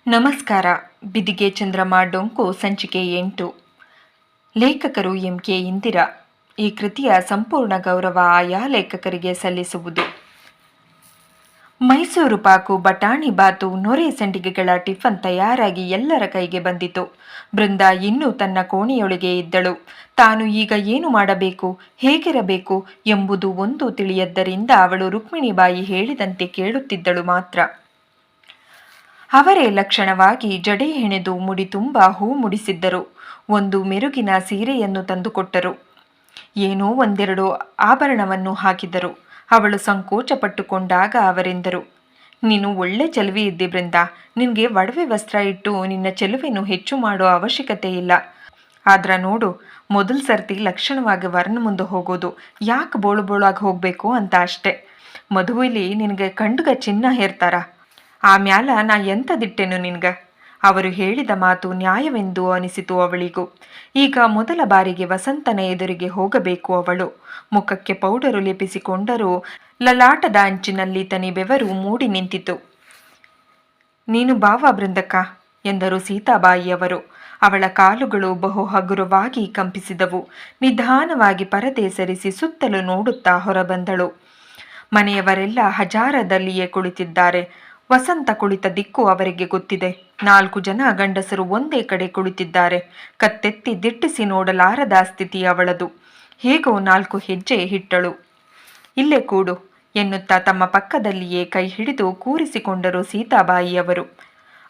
ನಮಸ್ಕಾರ. ಬಿದಿಗೆ ಚಂದ್ರಮ ಡೊಂಕು ಸಂಚಿಕೆ 8. ಲೇಖಕರು ಎಂ.ಕೆ. ಇಂದಿರಾ. ಈ ಕೃತಿಯ ಸಂಪೂರ್ಣ ಗೌರವ ಆಯಾ ಲೇಖಕರಿಗೆ ಸಲ್ಲಿಸುವುದು. ಮೈಸೂರು ಪಾಕು, ಬಟಾಣಿ ಬಾತು, ನೊರೆ ಸಂಡಿಗೆಗಳ ಟಿಫನ್ ತಯಾರಾಗಿ ಎಲ್ಲರ ಕೈಗೆ ಬಂದಿತು. ಬೃಂದ ಇನ್ನೂ ತನ್ನ ಕೋಣೆಯೊಳಗೆ ಇದ್ದಳು. ತಾನು ಈಗ ಏನು ಮಾಡಬೇಕು, ಹೇಗಿರಬೇಕು ಎಂಬುದು ಒಂದು ತಿಳಿಯದ್ದರಿಂದ ಅವಳು ರುಕ್ಮಿಣಿಬಾಯಿ ಹೇಳಿದಂತೆ ಕೇಳುತ್ತಿದ್ದಳು ಮಾತ್ರ. ಅವರೇ ಲಕ್ಷಣವಾಗಿ ಜಡೆ ಹೆಣೆದು ಮುಡಿ ತುಂಬ ಹೂ ಮುಡಿಸಿದ್ದರು. ಒಂದು ಮೆರುಗಿನ ಸೀರೆಯನ್ನು ತಂದುಕೊಟ್ಟರು. ಏನೋ ಒಂದೆರಡು ಆಭರಣವನ್ನು ಹಾಕಿದರು. ಅವಳು ಸಂಕೋಚ ಪಟ್ಟುಕೊಂಡಾಗ ಅವರೆಂದರು, ನೀನು ಒಳ್ಳೆ ಚೆಲುವೆ ಇದ್ದೆ ಬೃಂದ. ನಿನಗೆ ಒಡವೆ ವಸ್ತ್ರ ಇಟ್ಟು ನಿನ್ನ ಚೆಲುವೆಯನ್ನು ಹೆಚ್ಚು ಮಾಡೋ ಅವಶ್ಯಕತೆ ಇಲ್ಲ. ಆದ್ರ ನೋಡು, ಮೊದಲು ಸರ್ತಿ ಲಕ್ಷಣವಾಗಿ ವರ್ಣ ಮುಂದೆ ಹೋಗೋದು, ಯಾಕೆ ಬೋಳು ಬೋಳಾಗಿ ಹೋಗಬೇಕು ಅಂತ ಅಷ್ಟೆ. ಮದುವೆಲಿ ನಿನಗೆ ಕಂಡುಗ ಚಿನ್ನ ಹೇರ್ತಾರ, ಆಮ್ಯಾಲ ನಾ ಎಂಥದಿಟ್ಟೆನು ನಿನ್ಗ. ಅವರು ಹೇಳಿದ ಮಾತು ನ್ಯಾಯವೆಂದು ಅನಿಸಿತು ಅವಳಿಗೂ. ಈಗ ಮೊದಲ ಬಾರಿಗೆ ವಸಂತನ ಎದುರಿಗೆ ಹೋಗಬೇಕು ಅವಳು. ಮುಖಕ್ಕೆ ಪೌಡರು ಲೇಪಿಸಿಕೊಂಡರೂ ಲಲಾಟದ ಅಂಚಿನಲ್ಲಿ ತನಿ ಬೆವರು ಮೂಡಿ ನಿಂತಿತು. ನೀನು ಬಾವ ಬೃಂದಕ್ಕ ಎಂದರು ಸೀತಾಬಾಯಿಯವರು. ಅವಳ ಕಾಲುಗಳು ಬಹು ಹಗುರವಾಗಿ ಕಂಪಿಸಿದವು. ನಿಧಾನವಾಗಿ ಪರದೆ ಸರಿಸಿ ಸುತ್ತಲೂ ನೋಡುತ್ತಾ ಹೊರಬಂದಳು. ಮನೆಯವರೆಲ್ಲ ಹಜಾರದಲ್ಲಿಯೇ ಕುಳಿತಿದ್ದಾರೆ. ವಸಂತ ಕುಳಿತ ದಿಕ್ಕು ಅವರಿಗೆ ಗೊತ್ತಿದೆ. 4 ಜನ ಗಂಡಸರು ಒಂದೇ ಕಡೆ ಕುಳಿತಿದ್ದಾರೆ. ಕತ್ತೆತ್ತಿ ದಿಟ್ಟಿಸಿ ನೋಡಲಾರದ ಸ್ಥಿತಿ ಅವಳದು. ಹೇಗೋ 4 ಹೆಜ್ಜೆ ಇಟ್ಟಳು. ಇಲ್ಲೇ ಕೂಡು ಎನ್ನುತ್ತಾ ತಮ್ಮ ಪಕ್ಕದಲ್ಲಿಯೇ ಕೈ ಹಿಡಿದು ಕೂರಿಸಿಕೊಂಡರು ಸೀತಾಬಾಯಿಯವರು.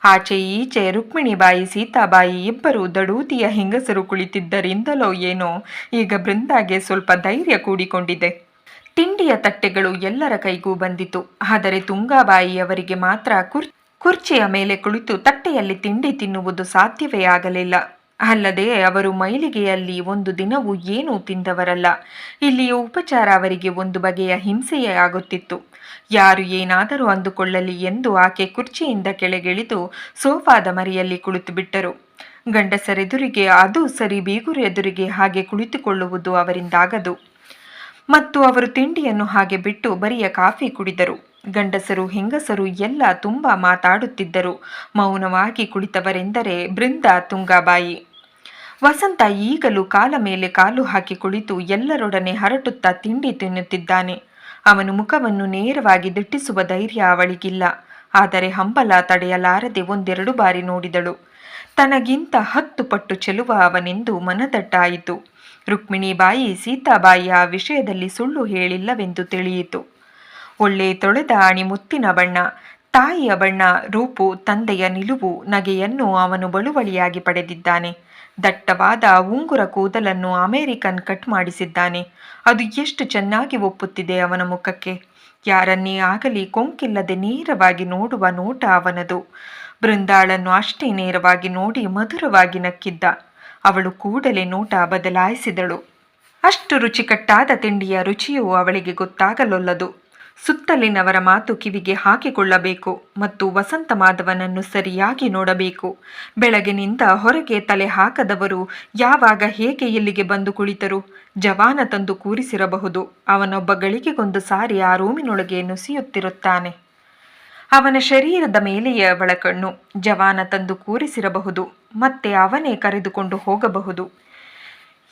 ಆಚೆ ಈಚೆ ರುಕ್ಮಿಣಿಬಾಯಿ, ಸೀತಾಬಾಯಿ ಇಬ್ಬರು ದಡೂತಿಯ ಹೆಂಗಸರು ಕುಳಿತಿದ್ದರಿಂದಲೋ ಏನೋ ಈಗ ಬೃಂದಾಗೆ ಸ್ವಲ್ಪ ಧೈರ್ಯ ಕೂಡಿಕೊಂಡಿದೆ. ತಿಂಡಿಯ ತಟ್ಟೆಗಳು ಎಲ್ಲರ ಕೈಗೂ ಬಂದಿತು. ಆದರೆ ತುಂಗಾಬಾಯಿಯವರಿಗೆ ಮಾತ್ರ ಕುರ್ಚಿಯ ಮೇಲೆ ಕುಳಿತು ತಟ್ಟೆಯಲ್ಲಿ ತಿಂಡಿ ತಿನ್ನುವುದು ಸಾಧ್ಯವೇ ಆಗಲಿಲ್ಲ. ಅಲ್ಲದೆ ಅವರು ಮೈಲಿಗೆಯಲ್ಲಿ ಒಂದು ದಿನವೂ ಏನೂ ತಿಂದವರಲ್ಲ. ಇಲ್ಲಿಯ ಉಪಚಾರ ಅವರಿಗೆ ಒಂದು ಬಗೆಯ ಹಿಂಸೆಯೇ ಆಗುತ್ತಿತ್ತು. ಯಾರು ಏನಾದರೂ ಅಂದುಕೊಳ್ಳಲಿ ಎಂದು ಆಕೆ ಕುರ್ಚಿಯಿಂದ ಕೆಳಗಿಳಿದು ಸೋಫಾದ ಮರೆಯಲ್ಲಿ ಕುಳಿತು ಬಿಟ್ಟರು. ಗಂಡಸರೆದುರಿಗೆ, ಅದು ಸರಿ ಬೀಗುರು ಎದುರಿಗೆ ಹಾಗೆ ಕುಳಿತುಕೊಳ್ಳುವುದು ಅವರಿಂದಾಗದು. ಮತ್ತು ಅವರು ತಿಂಡಿಯನ್ನು ಹಾಗೆ ಬಿಟ್ಟು ಬರಿಯ ಕಾಫಿ ಕುಡಿದರು. ಗಂಡಸರು ಹೆಂಗಸರು ಎಲ್ಲ ತುಂಬ ಮಾತಾಡುತ್ತಿದ್ದರು. ಮೌನವಾಗಿ ಕುಳಿತವರೆಂದರೆ ಬೃಂದ, ತುಂಗಾಬಾಯಿ. ವಸಂತ ಈಗಲೂ ಕಾಲ ಮೇಲೆ ಕಾಲು ಹಾಕಿ ಕುಳಿತು ಎಲ್ಲರೊಡನೆ ಹರಟುತ್ತಾ ತಿಂಡಿ ತಿನ್ನುತ್ತಿದ್ದಾನೆ. ಅವನು ಮುಖವನ್ನು ನೇರವಾಗಿ ದಿಟ್ಟಿಸುವ ಧೈರ್ಯ ಅವಳಿಗಿಲ್ಲ. ಆದರೆ ಹಂಬಲ ತಡೆಯಲಾರದೆ 1-2 ಬಾರಿ ನೋಡಿದಳು. ತನಗಿಂತ 10 ಪಟ್ಟು ಚೆಲುವ ಅವನೆಂದು ಮನದಟ್ಟಾಯಿತು. ರುಕ್ಮಿಣಿಬಾಯಿ ಸೀತಾಬಾಯಿಯ ಆ ವಿಷಯದಲ್ಲಿ ಸುಳ್ಳು ಹೇಳಿಲ್ಲವೆಂದು ತಿಳಿಯಿತು. ಒಳ್ಳೆ ತೊಳೆದ ಅಣಿಮುತ್ತಿನ ಬಣ್ಣ, ತಾಯಿಯ ಬಣ್ಣ, ರೂಪು, ತಂದೆಯ ನಿಲುವು, ನಗೆಯನ್ನು ಅವನು ಬಳುವಳಿಯಾಗಿ ಪಡೆದಿದ್ದಾನೆ. ದಟ್ಟವಾದ ಉಂಗುರ ಕೂದಲನ್ನು ಅಮೇರಿಕನ್ ಕಟ್ ಮಾಡಿಸಿದ್ದಾನೆ. ಅದು ಎಷ್ಟು ಚೆನ್ನಾಗಿ ಒಪ್ಪುತ್ತಿದೆ ಅವನ ಮುಖಕ್ಕೆ. ಯಾರನ್ನೇ ಆಗಲಿ ಕೊಂಕಿಲ್ಲದೆ ನೇರವಾಗಿ ನೋಡುವ ನೋಟ ಅವನದು. ಬೃಂದಾಳನ್ನು ಅಷ್ಟೇ ನೇರವಾಗಿ ನೋಡಿ ಮಧುರವಾಗಿ ನಕ್ಕಿದ್ದ. ಅವಳು ಕೂಡಲೇ ನೋಟ ಬದಲಾಯಿಸಿದಳು. ಅಷ್ಟು ರುಚಿಕಟ್ಟಾದ ತಿಂಡಿಯ ರುಚಿಯೂ ಅವಳಿಗೆ ಗೊತ್ತಾಗಲೊಲ್ಲದು. ಸುತ್ತಲಿನವರ ಮಾತು ಕಿವಿಗೆ ಹಾಕಿಕೊಳ್ಳಬೇಕು ಮತ್ತು ವಸಂತ ಮಾಧವನನ್ನು ಸರಿಯಾಗಿ ನೋಡಬೇಕು. ಬೆಳಗಿನಿಂದ ಹೊರಗೆ ತಲೆ ಹಾಕದವರು ಯಾವಾಗ ಹೇಗೆ ಇಲ್ಲಿಗೆ ಬಂದು ಕುಳಿತರು? ಜವಾನ ತಂದು ಕೂರಿಸಿರಬಹುದು. ಅವನೊಬ್ಬ ಗಳಿಗೆಗೊಂದು ಸಾರಿ ಆ ರೂಮಿನೊಳಗೆ ನುಸಿಯುತ್ತಿರುತ್ತಾನೆ. ಅವನ ಶರೀರದ ಮೇಲೆಯೇ ಅವಳ ಕಣ್ಣು. ಜವಾನ ತಂದು ಕೂರಿಸಿರಬಹುದು, ಮತ್ತೆ ಅವನೇ ಕರೆದುಕೊಂಡು ಹೋಗಬಹುದು.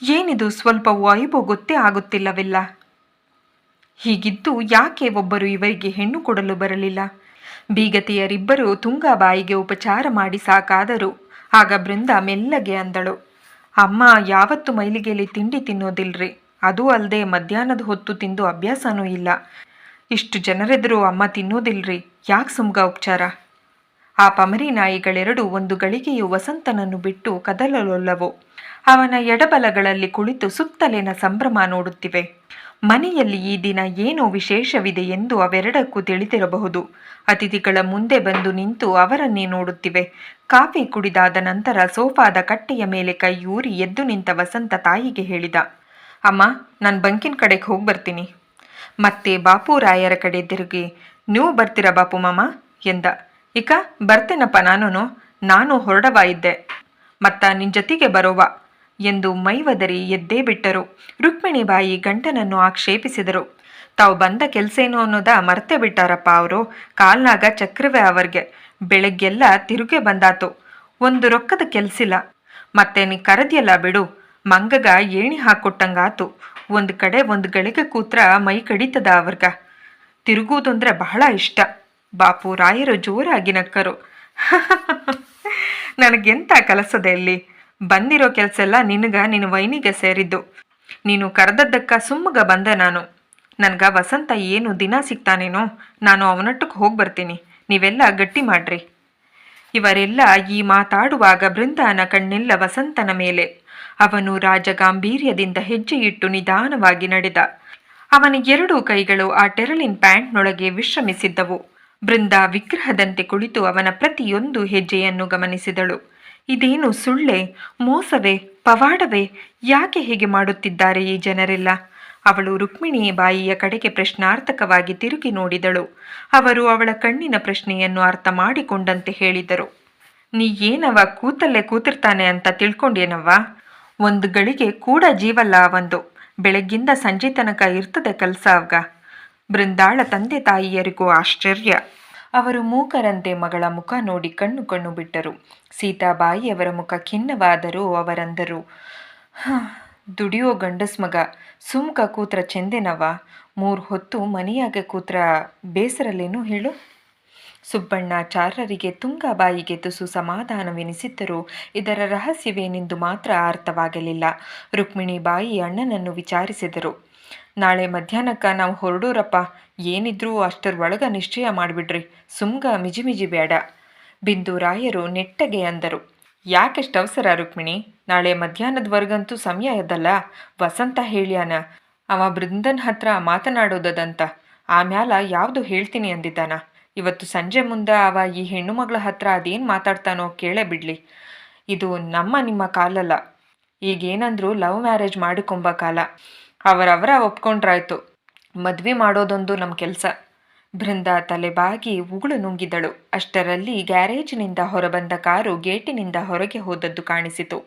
ಏನಿದು, ಸ್ವಲ್ಪವೂ ಐಬು ಗೊತ್ತೇ ಆಗುತ್ತಿಲ್ಲವಿಲ್ಲ. ಹೀಗಿದ್ದು ಯಾಕೆ ಒಬ್ಬರು ಇವರಿಗೆ ಹೆಣ್ಣು ಕೊಡಲು ಬರಲಿಲ್ಲ? ಬೀಗತೆಯರಿಬ್ಬರು ತುಂಗಾಬಾಯಿಗೆ ಉಪಚಾರ ಮಾಡಿ ಸಾಕಾದರು. ಆಗ ಬೃಂದ ಮೆಲ್ಲಗೆ ಅಂದಳು, ಅಮ್ಮ ಯಾವತ್ತು ಮೈಲಿಗೆಯಲ್ಲಿ ತಿಂಡಿ ತಿನ್ನೋದಿಲ್ರಿ. ಅದೂ ಅಲ್ಲದೆ ಮಧ್ಯಾಹ್ನದ ಹೊತ್ತು ತಿಂದು ಅಭ್ಯಾಸನೂ ಇಲ್ಲ. ಇಷ್ಟು ಜನರೆದುರು ಅಮ್ಮ ತಿನ್ನೋದಿಲ್ರಿ. ಯಾಕೆ ಸುಮ್ಗ ಉಪಚಾರ? ಆ ಪಮರಿ ನಾಯಿಗಳೆರಡು ಒಂದು ಗಳಿಗೆಯು ವಸಂತನನ್ನು ಬಿಟ್ಟು ಕದಲಲೊಲ್ಲವು. ಅವನ ಎಡಬಲಗಳಲ್ಲಿ ಕುಳಿತು ಸುತ್ತಲಿನ ಸಂಭ್ರಮ ನೋಡುತ್ತಿವೆ. ಮನೆಯಲ್ಲಿ ಈ ದಿನ ಏನೋ ವಿಶೇಷವಿದೆ ಎಂದು ಅವೆರಡಕ್ಕೂ ತಿಳಿದಿರಬಹುದು. ಅತಿಥಿಗಳ ಮುಂದೆ ಬಂದು ನಿಂತು ಅವರನ್ನೇ ನೋಡುತ್ತಿವೆ. ಕಾಫಿ ಕುಡಿದಾದ ನಂತರ ಸೋಫಾದ ಕಟ್ಟೆಯ ಮೇಲೆ ಕೈಯೂರಿ ಎದ್ದು ನಿಂತ ವಸಂತ ತಾಯಿಗೆ ಹೇಳಿದ, ಅಮ್ಮ ನಾನು ಬಂಕಿನ ಕಡೆಗೆ ಹೋಗಿ ಬರ್ತೀನಿ. ಮತ್ತೆ ಬಾಪುರಾಯರ ಕಡೆ ತಿರುಗಿ, ನೀವು ಬರ್ತೀರಾ ಬಾಪು ಮಾಮ ಎಂದ. ಇಕ ಬರ್ತೇನಪ್ಪ, ನಾನು ಹೊರಡವ ಇದ್ದೆ, ಮತ್ತ ನಿನ್ನ ಜೊತೆಗೆ ಬರೋವ ಎಂದು ಮೈವದರಿ ಎದ್ದೇ ಬಿಟ್ಟರು. ರುಕ್ಮಿಣಿಬಾಯಿ ಗಂಟನನ್ನು ಆಕ್ಷೇಪಿಸಿದರು. ತಾವು ಬಂದ ಕೆಲಸ ಏನು ಅನ್ನೋದ ಮರ್ತೆ ಬಿಟ್ಟಾರಪ್ಪ ಅವರು. ಕಾಲ್ನಾಗ ಚಕ್ರವೇ ಅವರಿಗೆ. ಬೆಳಗ್ಗೆಲ್ಲ ತಿರುಗೆ ಬಂದಾತು. ಒಂದು ರೊಕ್ಕದ ಕೆಲ್ಸಿಲ್ಲ. ಮತ್ತೆ ನೀ ಕರೆದ್ಯಲ್ಲ ಬಿಡು, ಮಂಗಗ ಏಣಿ ಹಾಕೊಟ್ಟಂಗಾತು. ಒಂದು ಕಡೆ ಒಂದು ಗಳಿಗೆ ಕೂತ್ರ ಮೈ ಕಡಿತದ ಅವ್ರಗ. ತಿರುಗುವುದಂದ್ರೆ ಬಹಳ ಇಷ್ಟ. ಬಾಪು ರಾಯರು ಜೋರಾಗಿ ನಕ್ಕರು. ನನಗೆಂತ ಕೆಲಸದ ಇಲ್ಲಿ? ಬಂದಿರೋ ಕೆಲಸ ಎಲ್ಲ ನಿನ್ನ ವೈನಿಗೆ ಸೇರಿದ್ದು. ನೀನು ಕರೆದದ್ದಕ್ಕ ಸುಮ್ಮಗ ಬಂದೆ ನಾನು. ನನ್ಗ ವಸಂತ ಏನು ದಿನ ಸಿಗ್ತಾನೇನೋ, ನಾನು ಅವನಟ್ಟಕ್ಕೆ ಹೋಗಿ ಬರ್ತೀನಿ. ನೀವೆಲ್ಲ ಗಟ್ಟಿ ಮಾಡ್ರಿ. ಇವರೆಲ್ಲ ಈ ಮಾತಾಡುವಾಗ ಬೃಂದಾನ ಕಣ್ಣೆಲ್ಲ ವಸಂತನ ಮೇಲೆ. ಅವನು ರಾಜಗಾಂಭೀರ್ಯದಿಂದ ಹೆಜ್ಜೆ ಇಟ್ಟು ನಿಧಾನವಾಗಿ ನಡೆದ. ಅವನ ಎರಡೂ ಕೈಗಳು ಆ ಟೆರಲಿನ್ ಪ್ಯಾಂಟ್ನೊಳಗೆ ವಿಶ್ರಮಿಸಿದ್ದವು. ಬೃಂದ ವಿಗ್ರಹದಂತೆ ಕುಳಿತು ಅವನ ಪ್ರತಿಯೊಂದು ಹೆಜ್ಜೆಯನ್ನು ಗಮನಿಸಿದಳು. ಇದೇನು ಸುಳ್ಳೆ, ಮೋಸವೇ, ಪವಾಡವೇ? ಯಾಕೆ ಹೀಗೆ ಮಾಡುತ್ತಿದ್ದಾರೆ ಈ ಜನರೆಲ್ಲ? ಅವಳು ರುಕ್ಮಿಣಿ ಬಾಯಿಯ ಕಡೆಗೆ ಪ್ರಶ್ನಾರ್ಥಕವಾಗಿ ತಿರುಗಿ ನೋಡಿದಳು. ಅವರು ಅವಳ ಕಣ್ಣಿನ ಪ್ರಶ್ನೆಯನ್ನು ಅರ್ಥ ಮಾಡಿಕೊಂಡಂತೆ ಹೇಳಿದರು. ನೀ ಏನವ ಕೂತಲ್ಲೇ ಕೂತಿರ್ತಾನೆ ಅಂತ ತಿಳ್ಕೊಂಡೇನವ್ವ? ಒಂದು ಗಳಿಗೆ ಕೂಡ ಜೀವಲ್ಲ ಅವಂದು. ಬೆಳಗ್ಗಿಂದ ಸಂಜೆ ತನಕ ಇರ್ತದೆ ಕೆಲಸ ಅವ್ಗ. ಬೃಂದಾಳ ತಂದೆ ತಾಯಿಯರಿಗೂ ಆಶ್ಚರ್ಯ. ಅವರು ಮೂಕರಂತೆ ಮಗಳ ಮುಖ ನೋಡಿ ಕಣ್ಣು ಕಣ್ಣು ಬಿಟ್ಟರು. ಸೀತಾಬಾಯಿಯವರ ಮುಖ ಖಿನ್ನವಾದರೂ ಅವರಂದರು, ದುಡಿಯೋ ಗಂಡಸ್ ಮಗ ಸುಮ್ಕ ಕೂತ್ರ ಚೆಂದೆನವ. 3 ಹೊತ್ತು ಮನೆಯಾಗ ಕೂತ್ರ ಬೇಸರಲ್ಲೇನೋ ಹೇಳು. ಸುಬ್ಬಣ್ಣಾಚಾರ್ಯರಿಗೆ ತುಂಗಾಬಾಯಿಗೆ ತುಸು ಸಮಾಧಾನವೆನಿಸಿದ್ದರೂ ಇದರ ರಹಸ್ಯವೇನೆಂದು ಮಾತ್ರ ಅರ್ಥವಾಗಲಿಲ್ಲ. ರುಕ್ಮಿಣಿ ಬಾಯಿ ಅಣ್ಣನನ್ನು ವಿಚಾರಿಸಿದರು. ನಾಳೆ ಮಧ್ಯಾಹ್ನಕ್ಕೆ ನಾವು ಹೊರಡೋರಪ್ಪ. ಏನಿದ್ರೂ ಅಷ್ಟರೊಳಗ ನಿಶ್ಚಯ ಮಾಡಿಬಿಡ್ರಿ. ಸುಮ್ಗ ಮಿಜಿಮಿಜಿ ಬೇಡ. ಬಿಂದುರಾಯರು ನೆಟ್ಟಗೆ ಅಂದರು. ಯಾಕೆಷ್ಟು ಅವಸರ ರುಕ್ಮಿಣಿ? ನಾಳೆ ಮಧ್ಯಾಹ್ನದವರೆಗಂತೂ ಸಮಯ ಇದ್ದಲ್ಲ. ವಸಂತ ಹೇಳ್ಯಾನ, ಅವ ಬೃಂದನ್ ಹತ್ರ ಮಾತನಾಡೋದದಂತ. ಆಮ್ಯಾಲ ಯಾವುದು ಹೇಳ್ತೀನಿ ಅಂದಿದ್ದಾನ. ಇವತ್ತು ಸಂಜೆ ಮುಂದೆ ಅವ ಈ ಹೆಣ್ಣು ಮಗಳ ಹತ್ರ ಅದೇನು ಮಾತಾಡ್ತಾನೋ ಕೇಳೇ ಬಿಡ್ಲಿ. ಇದು ನಿಮ್ಮ ಕಾಲಲ್ಲ. ಈಗೇನಂದ್ರು ಲವ್ ಮ್ಯಾರೇಜ್ ಮಾಡಿಕೊಂಬ ಕಾಲ. ಅವರವರ ಒಪ್ಕೊಂಡ್ರಾಯ್ತು. ಮದ್ವೆ ಮಾಡೋದೊಂದು ನಮ್ಮ ಕೆಲಸ. ಬೃಂದ ತಲೆಬಾಗಿ ಉಗುಳು ನುಂಗಿದಳು. ಅಷ್ಟರಲ್ಲಿ ಗ್ಯಾರೇಜಿನಿಂದ ಹೊರಬಂದ ಕಾರು ಗೇಟಿನಿಂದ ಹೊರಗೆ ಹೋದದ್ದು ಕಾಣಿಸಿತು.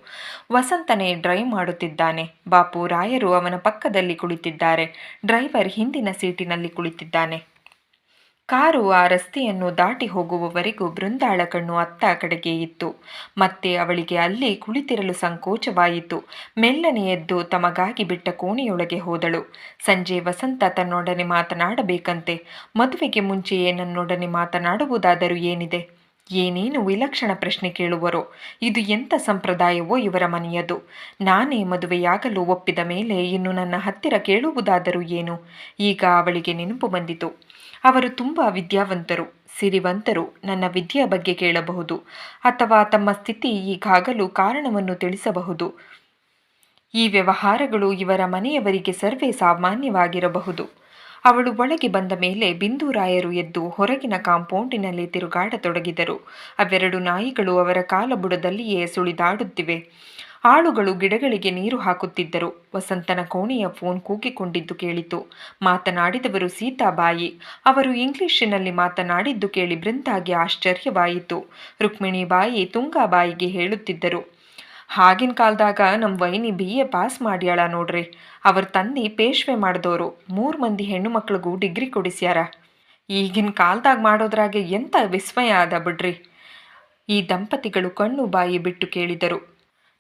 ವಸಂತನೇ ಡ್ರೈವ್ ಮಾಡುತ್ತಿದ್ದಾನೆ. ಬಾಪು ರಾಯರು ಅವನ ಪಕ್ಕದಲ್ಲಿ ಕುಳಿತಿದ್ದಾರೆ. ಡ್ರೈವರ್ ಹಿಂದಿನ ಸೀಟಿನಲ್ಲಿ ಕುಳಿತಿದ್ದಾನೆ. ಕಾರು ಆ ರಸ್ತೆಯನ್ನು ದಾಟಿ ಹೋಗುವವರೆಗೂ ಬೃಂದಾಳ ಕಣ್ಣು ಅತ್ತ ಕಡೆಗೆ ಇತ್ತು. ಮತ್ತೆ ಅವಳಿಗೆ ಅಲ್ಲಿ ಕುಳಿತಿರಲು ಸಂಕೋಚವಾಯಿತು. ಮೆಲ್ಲನೆ ಎದ್ದು ತಮಗಾಗಿ ಬಿಟ್ಟ ಕೋಣೆಯೊಳಗೆ ಹೋದಳು. ಸಂಜೆ ವಸಂತ ತನ್ನೊಡನೆ ಮಾತನಾಡಬೇಕಂತೆ. ಮದುವೆಗೆ ಮುಂಚೆಯೇ ನನ್ನೊಡನೆ ಮಾತನಾಡುವುದಾದರೂ ಏನಿದೆ? ಏನೇನು ವಿಲಕ್ಷಣ ಪ್ರಶ್ನೆ ಕೇಳುವರೋ? ಇದು ಎಂಥ ಸಂಪ್ರದಾಯವೋ ಇವರ ಮನೆಯದು. ನಾನೇ ಮದುವೆಯಾಗಲು ಒಪ್ಪಿದ ಮೇಲೆ ಇನ್ನು ನನ್ನ ಹತ್ತಿರ ಕೇಳುವುದಾದರೂ ಏನು? ಈಗ ಅವಳಿಗೆ ನೆನಪು ಬಂದಿತು. ಅವರು ತುಂಬ ವಿದ್ಯಾವಂತರು, ಸಿರಿವಂತರು. ನನ್ನ ವಿದ್ಯೆಯ ಬಗ್ಗೆ ಕೇಳಬಹುದು, ಅಥವಾ ತಮ್ಮ ಸ್ಥಿತಿ ಈಗಾಗಲೂ ಕಾರಣವನ್ನು ತಿಳಿಸಬಹುದು. ಈ ವ್ಯವಹಾರಗಳು ಇವರ ಮನೆಯವರಿಗೆ ಸರ್ವೇ ಸಾಮಾನ್ಯವಾಗಿರಬಹುದು. ಅವಳು ಒಳಗೆ ಬಂದ ಮೇಲೆ ಬಿಂದುರಾಯರು ಎದ್ದು ಹೊರಗಿನ ಕಾಂಪೌಂಡಿನಲ್ಲಿ ತಿರುಗಾಡತೊಡಗಿದರು. ಅವೆರಡು ನಾಯಿಗಳು ಅವರ ಕಾಲಬುಡದಲ್ಲಿಯೇ ಸುಳಿದಾಡುತ್ತಿವೆ. ಆಳುಗಳು ಗಿಡಗಳಿಗೆ ನೀರು ಹಾಕುತ್ತಿದ್ದರು. ವಸಂತನ ಕೋಣೆಯ ಫೋನ್ ಕೂಗಿಕೊಂಡಿದ್ದು ಕೇಳಿತು. ಮಾತನಾಡಿದವರು ಸೀತಾಬಾಯಿ. ಅವರು ಇಂಗ್ಲಿಷಿನಲ್ಲಿ ಮಾತನಾಡಿದ್ದು ಕೇಳಿ ಬೃಂದಾಗೆ ಆಶ್ಚರ್ಯವಾಯಿತು. ರುಕ್ಮಿಣಿ ಬಾಯಿ ತುಂಗಾಬಾಯಿಗೆ ಹೇಳುತ್ತಿದ್ದರು. ಆಗಿನ ಕಾಲದಾಗ ನಮ್ಮ ವೈನಿ BA ಪಾಸ್ ಮಾಡ್ಯಾಳ ನೋಡ್ರಿ. ಅವ್ರ ತಂದೆ ಪೇಶ್ವೆ ಮಾಡಿದವರು. 3 ಮಂದಿ ಹೆಣ್ಣು ಮಕ್ಳಿಗೂ ಡಿಗ್ರಿ ಕೊಡಿಸ್ಯಾರ. ಈಗಿನ ಕಾಲದಾಗ ಮಾಡೋದ್ರಾಗೆ ಎಂಥ ವಿಸ್ಮಯ ಅದ ಬಿಡ್ರಿ. ಈ ದಂಪತಿಗಳು ಕಣ್ಣು ಬಾಯಿ ಬಿಟ್ಟು ಕೇಳಿದರು.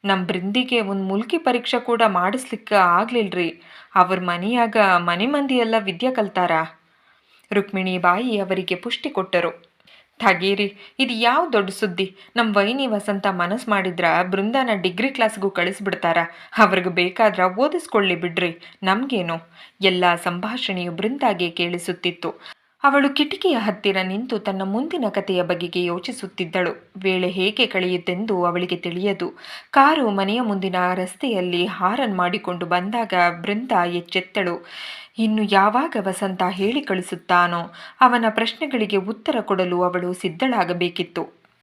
ನಮ್ಮ ಬೃಂದಿಗೆ ಒಂದು ಮುಲ್ಕಿ ಪರೀಕ್ಷೆ ಕೂಡ ಮಾಡಿಸ್ಲಿಕ್ಕೆ ಆಗ್ಲಿಲ್ರಿ. ಅವ್ರ ಮನೆಯಾಗ ಮನೆ ಮಂದಿ ಎಲ್ಲ ವಿದ್ಯೆ ಕಲ್ತಾರ. ರುಕ್ಮಿಣಿ ಬಾಯಿ ಅವರಿಗೆ ಪುಷ್ಟಿ ಕೊಟ್ಟರು. ಥಗೀರಿ, ಇದು ಯಾವ ದೊಡ್ಡ ಸುದ್ದಿ? ನಮ್ಮ ವೈನಿ ವಸಂತ ಮನಸ್ಸು ಮಾಡಿದ್ರ ಬೃಂದಾನ ಡಿಗ್ರಿ ಕ್ಲಾಸ್ಗೂ ಕಳಿಸ್ಬಿಡ್ತಾರ. ಅವ್ರಿಗೆ ಬೇಕಾದ್ರೆ ಓದಿಸ್ಕೊಳ್ಳಿ ಬಿಡ್ರಿ, ನಮಗೇನು? ಎಲ್ಲ ಸಂಭಾಷಣೆಯು ಬೃಂದಾಗೆ ಕೇಳಿಸುತ್ತಿತ್ತು. ಅವಳು ಕಿಟಕಿಯ ಹತ್ತಿರ ನಿಂತು ತನ್ನ ಮುಂದಿನ ಕಥೆಯ ಬಗೆಗೆ ಯೋಚಿಸುತ್ತಿದ್ದಳು. ವೇಳೆ ಹೇಗೆ ಕಳೆಯುತ್ತೆಂದು ಅವಳಿಗೆ ತಿಳಿಯದು. ಕಾರು ಮನೆಯ ಮುಂದಿನ ರಸ್ತೆಯಲ್ಲಿ ಹಾರನ್ ಮಾಡಿಕೊಂಡು ಬಂದಾಗ ಬೃಂದ ಎಚ್ಚೆತ್ತಳು. ಇನ್ನು ಯಾವಾಗ ವಸಂತ ಹೇಳಿ ಕಳಿಸುತ್ತಾನೋ? ಅವನ ಪ್ರಶ್ನೆಗಳಿಗೆ ಉತ್ತರ ಕೊಡಲು ಅವಳು ಸಿದ್ಧಳಾಗಬೇಕಿತ್ತು.